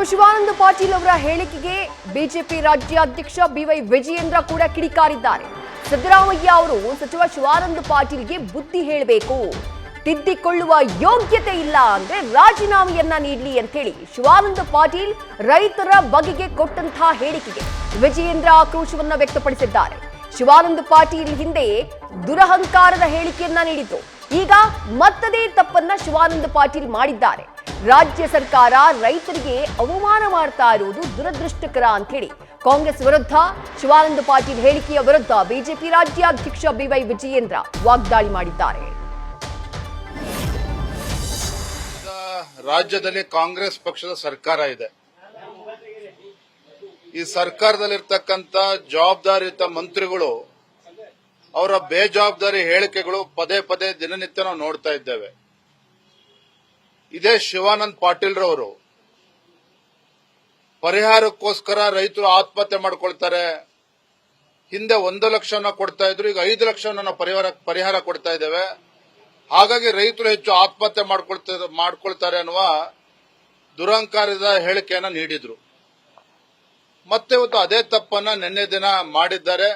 ಶಿವಾನಂದ ಪಾಟೀಲ್ ಅವರ ಹೇಳಿಕೆಗೆ ಬಿಜೆಪಿ ರಾಜ್ಯಾಧ್ಯಕ್ಷ ಬಿವೈ ವಿಜಯೇಂದ್ರ ಕೂಡ ಕಿಡಿಕಾರಿದ್ದಾರೆ. ಸಿದ್ದರಾಮಯ್ಯ ಅವರು ಸಚಿವ ಶಿವಾನಂದ ಪಾಟೀಲ್ಗೆ ಬುದ್ಧಿ ಹೇಳಬೇಕು, ತಿದ್ದಿಕೊಳ್ಳುವ ಯೋಗ್ಯತೆ ಇಲ್ಲ ಅಂದ್ರೆ ರಾಜೀನಾಮೆಯನ್ನ ನೀಡಲಿ ಅಂತ ಹೇಳಿ ಶಿವಾನಂದ ಪಾಟೀಲ್ ರೈತರ ಬಗೆಗೆ ಕೊಟ್ಟಂತಹ ಹೇಳಿಕೆಗೆ ವಿಜಯೇಂದ್ರ ಆಕ್ರೋಶವನ್ನ ವ್ಯಕ್ತಪಡಿಸಿದ್ದಾರೆ. ಶಿವಾನಂದ ಪಾಟೀಲ್ ಹಿಂದೆ ದುರಹಂಕಾರದ ಹೇಳಿಕೆಯನ್ನ ನೀಡಿದ್ರು. ಈಗ ಮತ್ತದೇ ತಪ್ಪನ್ನ ಶಿವಾನಂದ ಪಾಟೀಲ್ ಮಾಡಿದ್ದಾರೆ. ರಾಜ್ಯ ಸರ್ಕಾರ ರೈತರಿಗೆ ಅವಮಾನ ಮಾಡ್ತಾ ಇರುವುದು ದುರದೃಷ್ಟಕರ ಅಂತ ಹೇಳಿ ಕಾಂಗ್ರೆಸ್ ವಿರುದ್ಧ ಶಿವಾನಂದ ಪಾಟೀಲ್ ಹೇಳಿಕೆಯ ವಿರುದ್ಧ ಬಿಜೆಪಿ ರಾಜ್ಯಾಧ್ಯಕ್ಷ ಬಿವೈ ವಿಜಯೇಂದ್ರ ವಾಗ್ದಾಳಿ ಮಾಡಿದ್ದಾರೆ. ರಾಜ್ಯದಲ್ಲಿ ಕಾಂಗ್ರೆಸ್ ಪಕ್ಷದ ಸರ್ಕಾರ ಇದೆ. ಈ ಸರ್ಕಾರದಲ್ಲಿರ್ತಕ್ಕಂಥ ಜವಾಬ್ದಾರಿಯುತ ಮಂತ್ರಿಗಳು ಅವರ ಬೇಜವಾಬ್ದಾರಿ ಹೇಳಿಕೆಗಳು ಪದೇ ಪದೇ ದಿನನಿತ್ಯ ನಾವು ನೋಡ್ತಾ ಇದ್ದೇವೆ. ಇದೇ ಶಿವಾನಂದ ಪಾಟೀಲ್ ರವರು ಪರಿಹಾರಕ್ಕೋಸ್ಕರ ರೈತರು ಆತ್ಮಹತ್ಯೆ ಮಾಡ್ಕೊಳ್ತಾರೆ. ಹಿಂದೆ 1 ಲಕ್ಷನ ಕೊಡ್ತಾ ಇದ್ರು, ಈಗ 5 ಲಕ್ಷ ನಾವು ಪರಿಹಾರ ಕೊಡ್ತಾ ಇದ್ದೇವೆ. ಹಾಗಾಗಿ ರೈತರು ಹೆಚ್ಚು ಆತ್ಮಹತ್ಯೆ ಮಾಡ್ಕೊಳ್ತಾರೆ ಅನ್ನುವ ದುರಹಂಕಾರದ ಹೇಳಿಕೆಯನ್ನ ನೀಡಿದ್ರು. ಮತ್ತೆ ಇವತ್ತು ಅದೇ ತಪ್ಪನ್ನ ನಿನ್ನೆ ದಿನ ಮಾಡಿದ್ದಾರೆ.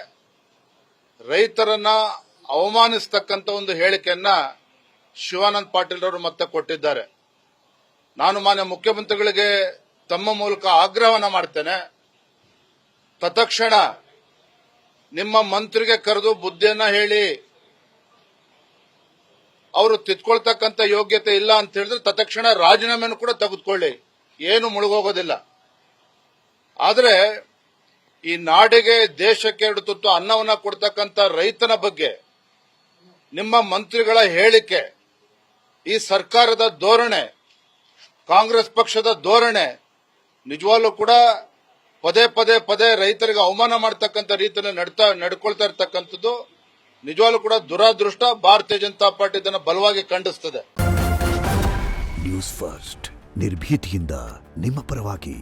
ರೈತರನ್ನ ಅವಮಾನಿಸತಕ್ಕಂತ ಒಂದು ಹೇಳಿಕೆಯನ್ನ ಶಿವಾನಂದ ಪಾಟೀಲ್ ಅವರು ಮತ್ತೆ ಕೊಟ್ಟಿದ್ದಾರೆ. ನಾನು ಮಾನ್ಯ ಮುಖ್ಯಮಂತ್ರಿಗಳಿಗೆ ತಮ್ಮ ಮೂಲಕ ಆಗ್ರಹವನ್ನ ಮಾಡ್ತೇನೆ, ತತ್ಕ್ಷಣ ನಿಮ್ಮ ಮಂತ್ರಿಗೆ ಕರೆದು ಬುದ್ಧಿಯನ್ನ ಹೇಳಿ, ಅವರು ತಿದ್ಕೊಳ್ತಕ್ಕಂಥ ಯೋಗ್ಯತೆ ಇಲ್ಲ ಅಂತ ಹೇಳಿದ್ರೆ ತತ್ಕ್ಷಣ ರಾಜೀನಾಮೆಯನ್ನು ಕೂಡ ತೆಗೆದುಕೊಳ್ಳಿ, ಏನು ಮುಳುಗೋಗೋದಿಲ್ಲ. ಆದರೆ ಈ ನಾಡಿಗೆ ದೇಶಕ್ಕೆ 2 ತುತ್ತು ಅನ್ನವನ್ನ ಕೊಡ್ತಕ್ಕಂಥ ರೈತನ ಬಗ್ಗೆ ನಿಮ್ಮ ಮಂತ್ರಿಗಳ ಹೇಳಿಕೆ, ಈ ಸರ್ಕಾರದ ಧೋರಣೆ, ಕಾಂಗ್ರೆಸ್ ಪಕ್ಷದ ಧೋರಣೆ ನಿಜವಾಗ್ಲೂ ಕೂಡ ಪದೇ ರೈತರಿಗೆ ಅವಮಾನ ಮಾಡತಕ್ಕಂಥ ರೀತಿಯಲ್ಲಿ ನಡ್ಕೊಳ್ತಾ ಇರ್ತಕ್ಕಂಥದ್ದು ನಿಜವಾಗ್ಲೂ ಕೂಡ ದುರಾದೃಷ್ಟ. ಭಾರತೀಯ ಜನತಾ ಪಾರ್ಟಿ ಇದನ್ನು ಬಲವಾಗಿ ಖಂಡಿಸುತ್ತದೆ. ನ್ಯೂಸ್ ಫಸ್ಟ್, ನಿರ್ಭೀತಿಯಿಂದ ನಿಮ್ಮ ಪರವಾಗಿ.